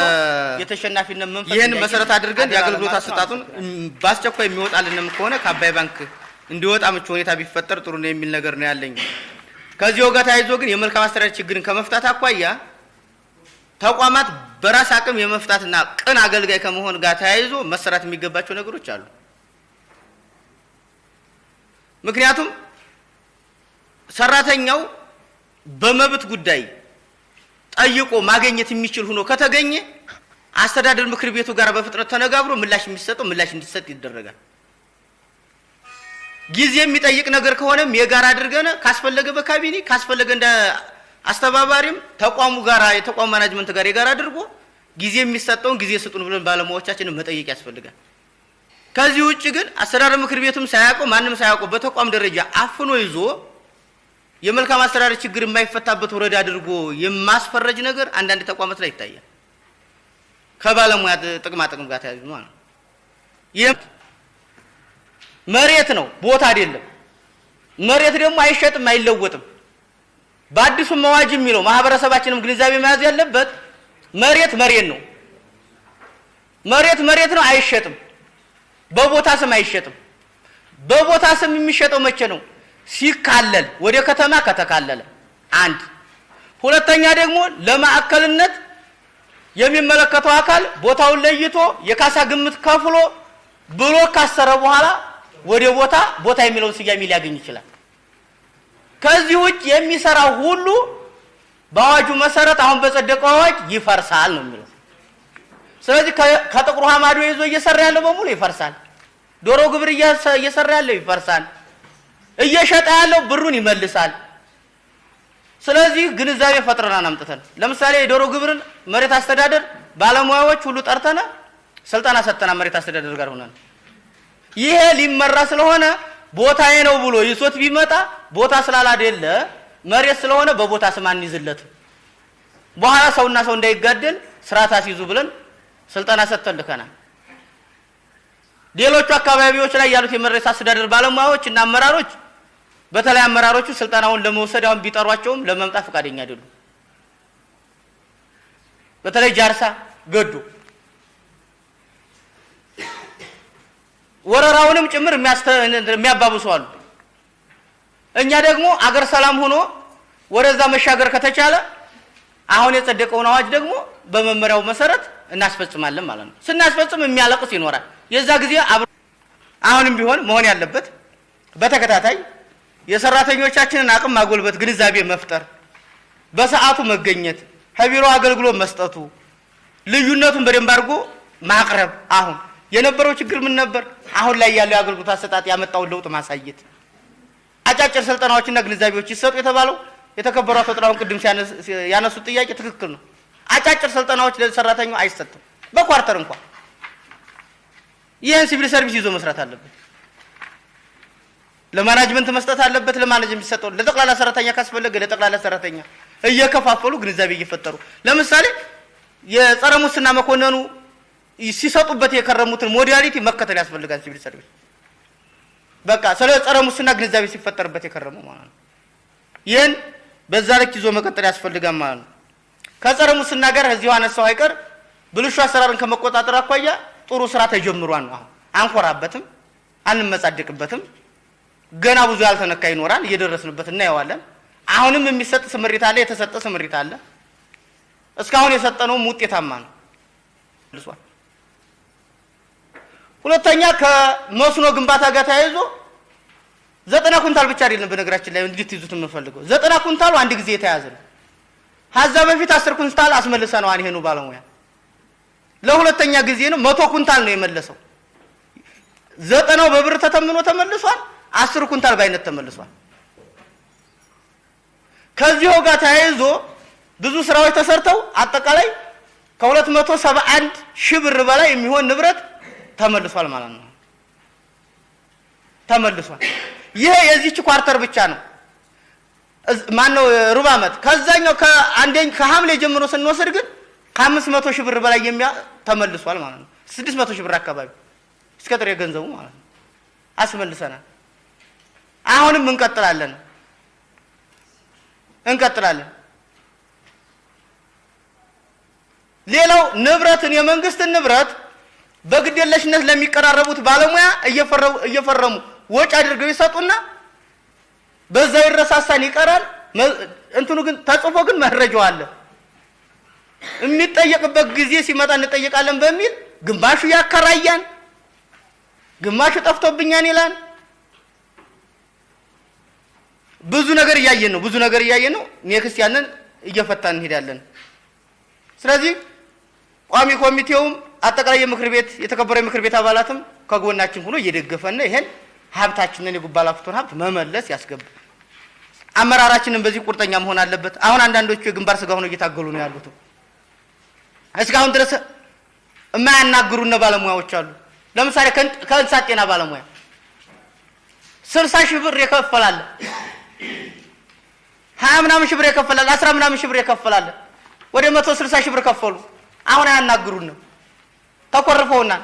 የተሸናፊነት መንፈስ ይሄን መሰረት አድርገን የአገልግሎት አሰጣጡን ባስቸኳይ የሚወጣልንም ከሆነ ከአባይ ባንክ እንዲወጣ ምቹ ሁኔታ ቢፈጠር ጥሩ ነው የሚል ነገር ነው ያለኝ። ከዚህ ወጋ ተያይዞ ግን የመልካም አስተዳደር ችግርን ከመፍታት አኳያ ተቋማት በራስ አቅም የመፍታትና ቅን አገልጋይ ከመሆን ጋር ተያይዞ መሰራት የሚገባቸው ነገሮች አሉ። ምክንያቱም ሰራተኛው በመብት ጉዳይ ጠይቆ ማግኘት የሚችል ሆኖ ከተገኘ አስተዳደር ምክር ቤቱ ጋር በፍጥነት ተነጋግሮ ምላሽ እንዲሰጥ ይደረጋል። ጊዜ የሚጠይቅ ነገር ከሆነም የጋራ አድርገን ካስፈለገ በካቢኔ ካስፈለገ እንደ አስተባባሪም ተቋሙ ጋር የተቋም ማናጅመንት ጋር የጋራ አድርጎ ጊዜ የሚሰጠውን ጊዜ ስጡን ብለን ባለሙያዎቻችንን መጠየቅ ያስፈልጋል። ከዚህ ውጭ ግን አስተዳደር ምክር ቤቱም ሳያውቀው ማንም ሳያውቀው በተቋም ደረጃ አፍኖ ይዞ የመልካም አስተዳደር ችግር የማይፈታበት ወረዳ አድርጎ የማስፈረጅ ነገር አንዳንድ ተቋማት ላይ ይታያል። ከባለሙያ ጥቅማ ጥቅም ጋር ተያይዞ ማለት ነው። ይሄ መሬት ነው፣ ቦታ አይደለም። መሬት ደግሞ አይሸጥም አይለወጥም። በአዲሱ መዋጅ የሚለው ማህበረሰባችንም ግንዛቤ መያዝ ያለበት መሬት ነው። መሬት ነው፣ አይሸጥም። በቦታ ስም አይሸጥም። በቦታ ስም የሚሸጠው መቼ ነው? ሲካለል ወደ ከተማ ከተካለለ አንድ። ሁለተኛ ደግሞ ለማዕከልነት የሚመለከተው አካል ቦታውን ለይቶ የካሳ ግምት ከፍሎ ብሎ ካሰረ በኋላ ወደ ቦታ የሚለውን ስያሜ ሊያገኝ ይችላል። ከዚህ ውጭ የሚሰራው ሁሉ በአዋጁ መሰረት አሁን በጸደቀው አዋጅ ይፈርሳል ነው የሚለው። ስለዚህ ከጥቁር ውሃ ማዶ ይዞ እየሰራ ያለው በሙሉ ይፈርሳል። ዶሮ ግብር እየሰራ ያለው ይፈርሳል። እየሸጠ ያለው ብሩን ይመልሳል። ስለዚህ ግንዛቤ ፈጥረናል አምጥተን ለምሳሌ የዶሮ ግብርን መሬት አስተዳደር ባለሙያዎች ሁሉ ጠርተና ስልጠና ሰጥተና መሬት አስተዳደር ጋር ሆነን ይሄ ሊመራ ስለሆነ ቦታዬ ነው ብሎ ይሶት ቢመጣ ቦታ ስላላደለ መሬት ስለሆነ በቦታ ስም አንይዝለት በኋላ ሰውና ሰው እንዳይጋደል ስርዓት አስይዙ ብለን ስልጠና ሰጥተን ልከናል። ሌሎቹ አካባቢዎች ላይ ያሉት የመሬት አስተዳደር ባለሙያዎች እና አመራሮች በተለይ አመራሮቹ ስልጠናውን ለመውሰድ አሁን ቢጠሯቸውም ለመምጣት ፈቃደኛ አይደሉም። በተለይ ጃርሳ ገዱ ወረራውንም ጭምር የሚያባብሱ አሉ። እኛ ደግሞ አገር ሰላም ሆኖ ወደዛ መሻገር ከተቻለ አሁን የጸደቀውን አዋጅ ደግሞ በመመሪያው መሰረት እናስፈጽማለን ማለት ነው። ስናስፈጽም የሚያለቅስ ይኖራል። የዛ ጊዜ አሁንም ቢሆን መሆን ያለበት በተከታታይ የሰራተኞቻችንን አቅም ማጎልበት፣ ግንዛቤ መፍጠር፣ በሰዓቱ መገኘት፣ ከቢሮ አገልግሎት መስጠቱ፣ ልዩነቱን በደንብ አድርጎ ማቅረብ። አሁን የነበረው ችግር ምን ነበር? አሁን ላይ ያለው የአገልግሎት አሰጣጥ ያመጣውን ለውጥ ማሳየት። አጫጭር ስልጠናዎችና ግንዛቤዎች ይሰጡ የተባለው የተከበሩ አቶ ጥላሁን ቅድም ያነሱት ጥያቄ ትክክል ነው። አጫጭር ስልጠናዎች ለሰራተኛው አይሰጥም። በኳርተር እንኳን ይህን ሲቪል ሰርቪስ ይዞ መስራት አለበት። ለማናጅመንት መስጠት አለበት። ለማናጅመንት የሚሰጠው ለጠቅላላ ሰራተኛ ካስፈለገ ለጠቅላላ ሰራተኛ እየከፋፈሉ ግንዛቤ እየፈጠሩ ለምሳሌ የጸረ ሙስና መኮንኑ ሲሰጡበት የከረሙትን ሞዳሊቲ መከተል ያስፈልጋል። ሲቪል ሰርቪስ በቃ ስለ ጸረ ሙስና ግንዛቤ ሲፈጠርበት የከረመው ማለት ነው። ይህን በዛ ልክ ይዞ መቀጠል ያስፈልጋል ማለት ነው። ከጸረ ሙስና ጋር እዚሁ አነሳው አይቀር ብልሹ አሰራርን ከመቆጣጠር አኳያ ጥሩ ስራ ተጀምሯል ነው። አሁን አንኮራበትም፣ አንመጻደቅበትም። ገና ብዙ ያልተነካ ይኖራል፣ እየደረስንበት እናየዋለን። አሁንም የሚሰጥ ስምሪት አለ፣ የተሰጠ ስምሪት አለ። እስካሁን የሰጠነውም ውጤታማ ነው። ሁለተኛ ከመስኖ ግንባታ ጋር ተያይዞ 90 ኩንታል ብቻ አይደለም በነገራችን ላይ እንድትይዙት የምንፈልገው 90 ኩንታሉ አንድ ጊዜ የተያዘ ነው። ሀዛ በፊት 10 ኩንታል አስመልሰነዋል። ይሄኑ ባለሙያ ለሁለተኛ ጊዜ ነው 100 ኩንታል ነው የመለሰው። 90 በብር ተተምኖ ተመልሷል። 10 ኩንታል ባይነት ተመልሷል። ከዚሁ ጋር ተያይዞ ብዙ ስራዎች ተሰርተው አጠቃላይ ከ271 ሺህ ብር በላይ የሚሆን ንብረት ተመልሷል ማለት ነው። ተመልሷል። ይሄ የዚህች ኳርተር ብቻ ነው። ማነው ሩብ ዓመት ከዛኛው ከሐምሌ ጀምሮ ስንወስድ ግን ከ500 ሺህ ብር በላይ ተመልሷል ማለት ነው። 600 ሺህ ብር አካባቢ እስከ ጥሬ ገንዘቡ ማለት ነው አስመልሰናል። አሁንም እንቀጥላለን። ሌላው ንብረትን የመንግስትን ንብረት በግዴለሽነት ለሚቀራረቡት ባለሙያ እየፈረሙ ወጭ አድርገው ይሰጡና በዛ ይረሳሳን ይቀራል። እንትኑ ግን ተጽፎ ግን መረጃው አለ። የሚጠየቅበት ጊዜ ሲመጣ እንጠየቃለን በሚል ግማሹ ያከራያን፣ ግማሹ ጠፍቶብኛን ይላል። ብዙ ነገር እያየን ነው። ኔክስት ያንን እየፈታን እንሄዳለን። ስለዚህ ቋሚ ኮሚቴውም አጠቃላይ የምክር ቤት የተከበረ የምክር ቤት አባላትም ከጎናችን ሆኖ እየደገፈን ይሄን ሀብታችንን የጉባ ላፍቶን ሀብት መመለስ ያስገባ። አመራራችንን በዚህ ቁርጠኛ መሆን አለበት። አሁን አንዳንዶቹ የግንባር ስጋ ሆነው እየታገሉ ነው ያሉት። እስካሁን ድረስ የማያናግሩን ባለሙያዎች አሉ። ለምሳሌ ከእንስሳት ጤና ባለሙያ 60 ሺህ ብር የከፈላል፣ 20 ምናምን ሺህ ብር የከፈላል፣ 10 ምናምን ሺህ ብር የከፈላል። ወደ 160 ሺህ ብር ከፈሉ። አሁን አያናግሩንም፣ ተቆርፈውናል።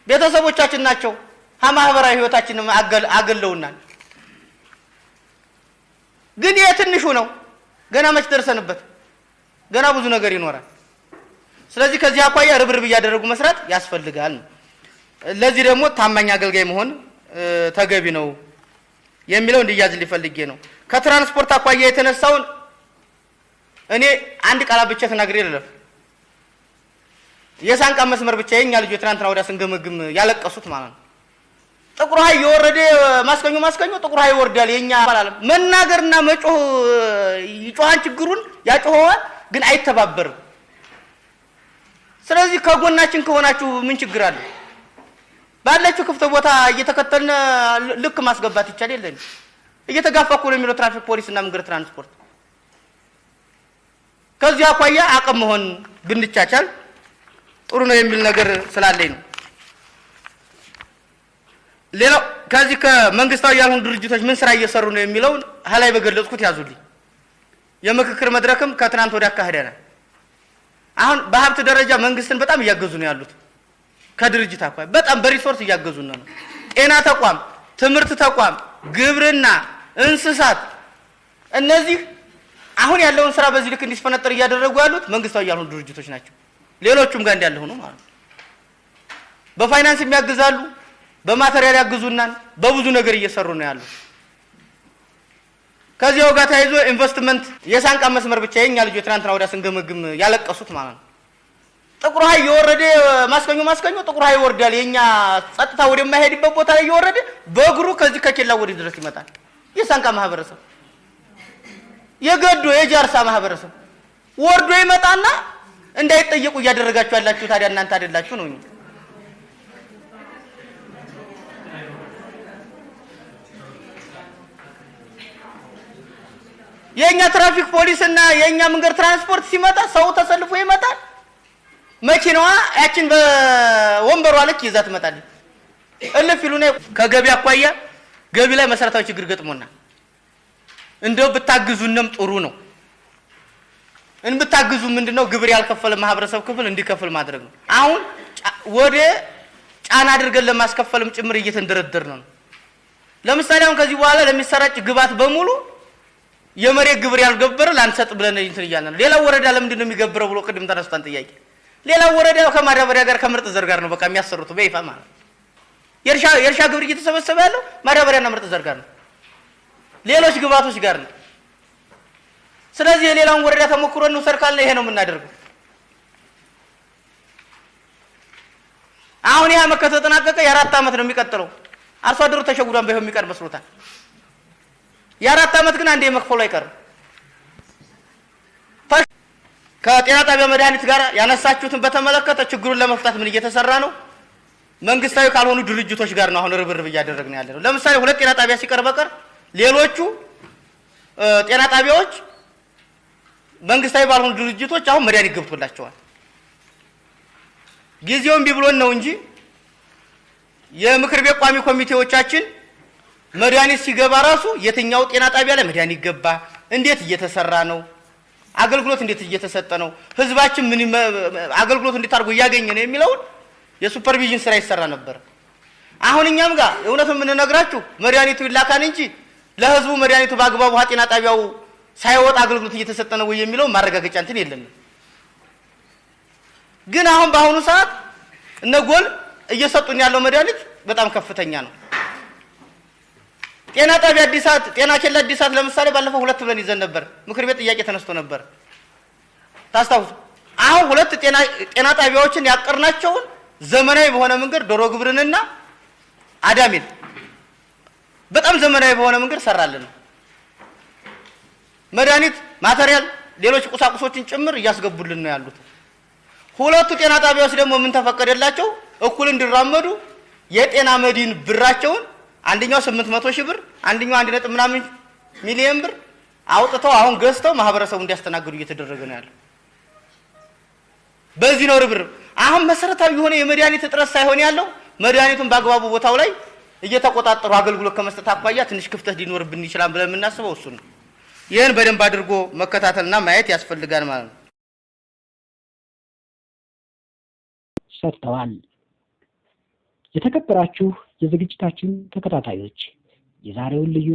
ቤተሰቦቻችን ናቸው ማህበራዊ ህይወታችንን አገለውናል። ግን የትንሹ ነው። ገና መች ደርሰንበት? ገና ብዙ ነገር ይኖራል። ስለዚህ ከዚህ አኳያ ርብርብ እያደረጉ መስራት ያስፈልጋል። ለዚህ ደግሞ ታማኝ አገልጋይ መሆን ተገቢ ነው የሚለው እንዲያዝ ሊፈልጌ ነው። ከትራንስፖርት አኳያ የተነሳውን እኔ አንድ ቃል ብቻ ተናግሬ ልለፍ። የሳንቃ መስመር ብቻ የኛ ልጅ ትናንትና ወዲያ ስንገመግም ያለቀሱት ማለት ነው። ጥቁር ሀይ የወረደ ማስከኞ ጥቁር ሀይ ይወርዳል። የኛ ባላል መናገርና መጮህ ይጮሃን ችግሩን ያጮኸዋል፣ ግን አይተባበርም። ስለዚህ ከጎናችን ከሆናችሁ ምን ችግር አለ? ባላችሁ ክፍት ቦታ እየተከተልን ልክ ማስገባት ይቻል የለን? እየተጋፋኩ ነው የሚለው ትራፊክ ፖሊስ እና መንገድ ትራንስፖርት። ከዚህ አኳያ አቅም መሆን ብንቻቻል ጥሩ ነው የሚል ነገር ስላለኝ ነው። ሌላው ከዚህ ከመንግስታዊ ያልሆኑ ድርጅቶች ምን ስራ እየሰሩ ነው የሚለው ሀላይ በገለጽኩት ያዙልኝ። የምክክር መድረክም ከትናንት ወዲያ አካሄደናል። አሁን በሀብት ደረጃ መንግስትን በጣም እያገዙ ነው ያሉት። ከድርጅት አኳያ በጣም በሪሶርስ እያገዙ ነው። ጤና ተቋም፣ ትምህርት ተቋም፣ ግብርና፣ እንስሳት፣ እነዚህ አሁን ያለውን ስራ በዚህ ልክ እንዲስፈነጠር እያደረጉ ያሉት መንግስታዊ ያልሆኑ ድርጅቶች ናቸው። ሌሎቹም ጋር እንዳለ ሆኖ ማለት ነው። በፋይናንስ የሚያግዛሉ፣ በማቴሪያል ያግዙናል በብዙ ነገር እየሰሩ ነው ያሉት ከዚያው ጋር ታይዞ ኢንቨስትመንት የሳንቃ መስመር ብቻ የኛ ልጆች ትናንትና ወዲያ ስንገመግም ያለቀሱት ማለት ነው ጥቁር ኃይል የወረደ ማስከኞ ጥቁር ኃይል ይወርዳል የኛ ጸጥታ ወደማይሄድበት ቦታ ላይ እየወረደ በእግሩ ከዚህ ከኬላ ወዲህ ድረስ ይመጣል የሳንቃ ማህበረሰብ የገዶ የጃርሳ ማህበረሰብ ወርዶ ይመጣና እንዳይጠየቁ እያደረጋችሁ ያላችሁ ታዲያ እናንተ አይደላችሁ ነው የኛ ትራፊክ ፖሊስና የኛ መንገድ ትራንስፖርት ሲመጣ ሰው ተሰልፎ ይመጣል መኪናዋ ያችን በወንበሯ ልክ ይዛ ትመጣለች እልፍ ይሉና ከገቢ አኳያ ገቢ ላይ መሰረታዊ ችግር ገጥሞና እንደው ብታግዙንም ጥሩ ነው እንብታግዙ ምንድነው ግብር ያልከፈለ ማህበረሰብ ክፍል እንዲከፍል ማድረግ ነው አሁን ወደ ጫና አድርገን ለማስከፈልም ጭምር እየተንደረደርን ነው ለምሳሌ አሁን ከዚህ በኋላ ለሚሰራጭ ግባት በሙሉ የመሬት ግብር ያልገበረ ላንሰጥ ብለን እንትን ይያናል ሌላ ወረዳ ለምንድን ነው የሚገብረው ብሎ ቅድም ተነስቷን ጥያቄ ሌላ ወረዳ ከማዳበሪያ ጋር ከምርጥ ዘር ጋር ነው በቃ የሚያሰሩት በይፋ ማለት የእርሻ ግብር እየተሰበሰበ ያለው ማዳበሪያና ምርጥ ዘር ጋር ነው ሌሎች ግባቶች ጋር ነው ስለዚህ የሌላውን ወረዳ ተሞክሮ ነው ሰርካልና ይሄ ነው የምናደርገው አሁን ያ መከተ ተጠናቀቀ የ4 አመት ነው የሚቀጥለው አርሶ አደሩ ተሸጉዳን በይሆን የሚቀር መስሎታል የ4 አመት ግን አንዴ መክፈሉ አይቀርም ከጤና ጣቢያ መድኃኒት ጋር ያነሳችሁትን በተመለከተ ችግሩን ለመፍታት ምን እየተሰራ ነው መንግስታዊ ካልሆኑ ድርጅቶች ጋር ነው አሁን ርብርብ እያደረግን ያለነው ለምሳሌ 2 ጤና ጣቢያ ሲቀር በቀር ሌሎቹ ጤና ጣቢያዎች መንግስታዊ ባልሆኑ ድርጅቶች አሁን መድኃኒት ገብቶላቸዋል ጊዜውን ቢብሎን ነው እንጂ የምክር ቤት ቋሚ ኮሚቴዎቻችን መድኃኒት ሲገባ ራሱ የትኛው ጤና ጣቢያ ላይ መድኃኒት ገባ እንዴት እየተሰራ ነው አገልግሎት እንዴት እየተሰጠ ነው ህዝባችን ምን አገልግሎት እንዴት አድርጎ ያገኘ ነው የሚለው የሱፐርቪዥን ስራ ይሰራ ነበር አሁን እኛም ጋር እውነቱን ምን ነግራችሁ መድኃኒቱ ይላካን እንጂ ለህዝቡ መድኃኒቱ በአግባቡ ጤና ጣቢያው ሳይወጣ አገልግሎት እየተሰጠ ነው ወይ የሚለው ማረጋገጫ እንትን የለም ግን አሁን በአሁኑ ሰዓት እነጎል እየሰጡን ያለው መድኃኒት በጣም ከፍተኛ ነው ጤና ጣቢያ አዲሳት ጤና ኬላ አዲሳት ለምሳሌ ባለፈው 2 ብለን ይዘን ነበር ምክር ቤት ጥያቄ ተነስቶ ነበር ታስታውሱ አሁን 2 ጤና ጣቢያዎችን ያቀርናቸው ዘመናዊ በሆነ መንገድ ዶሮ ግብርንና አዳሚን በጣም ዘመናዊ በሆነ መንገድ ሰራልን መድኃኒት ማቴሪያል ሌሎች ቁሳቁሶችን ጭምር እያስገቡልን ነው ያሉት 2 ጤና ጣቢያዎች ደግሞ ምን ተፈቀደላቸው እኩል እንዲራመዱ የጤና መድን ብራቸውን አንደኛው 800 ሺህ ብር አንደኛው 1 ምናምን ሚሊዮን ብር አውጥተው አሁን ገዝተው ማህበረሰቡ እንዲያስተናግዱ እየተደረገ ነው ያለው በዚህ ነው ርብርብ አሁን መሰረታዊ የሆነ የመድኃኒት እጥረት ሳይሆን ያለው መድኃኒቱን በአግባቡ ቦታው ላይ እየተቆጣጠሩ አገልግሎት ከመስጠት አኳያ ትንሽ ክፍተት ሊኖርብን ይችላል ብለን የምናስበው እሱ ነው ይሄን በደንብ አድርጎ መከታተልና ማየት ያስፈልጋል ማለት ነው ሰጥተዋል የተከበራችሁ የዝግጅታችን ተከታታዮች የዛሬውን ልዩ